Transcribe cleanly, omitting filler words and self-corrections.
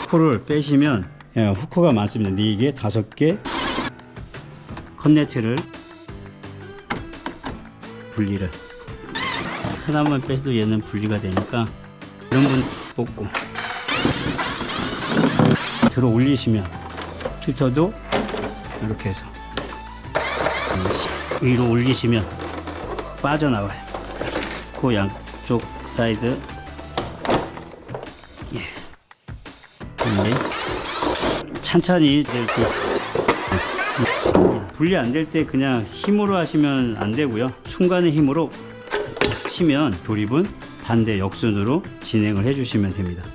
후크를 빼시면, 예, 후크가 많습니다. 4개, 5개. 컨네트를 분리를 하나만 빼도 얘는 분리가 되니까 이런 분 뽑고 들어 올리시면 필터도 이렇게 해서 위로 올리시면 빠져나와요. 그 양쪽 사이드, 예. 찬찬히 이렇게 분리 안 될 때 그냥 힘으로 하시면 안 되고요. 순간의 힘으로 치면 조립은 반대 역순으로 진행을 해 주시면 됩니다.